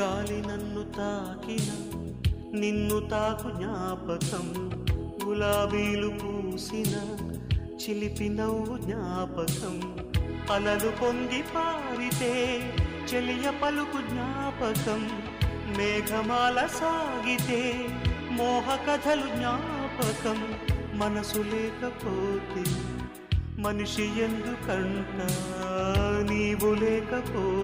గాలి నన్ను తాకిన నిన్ను తాకు జ్ఞాపకం, గులాబీలు పూసిన చిలిపి నవ్వు జ్ఞాపకం, అలలు పొంగి పారితే చెలియ పలుకు జ్ఞాపకం, మేఘమాల సాగితే మోహ కథలు జ్ఞాపకం. మనసు లేకపోతే మనిషి ఎందుకంట, నీవు లేకపోతే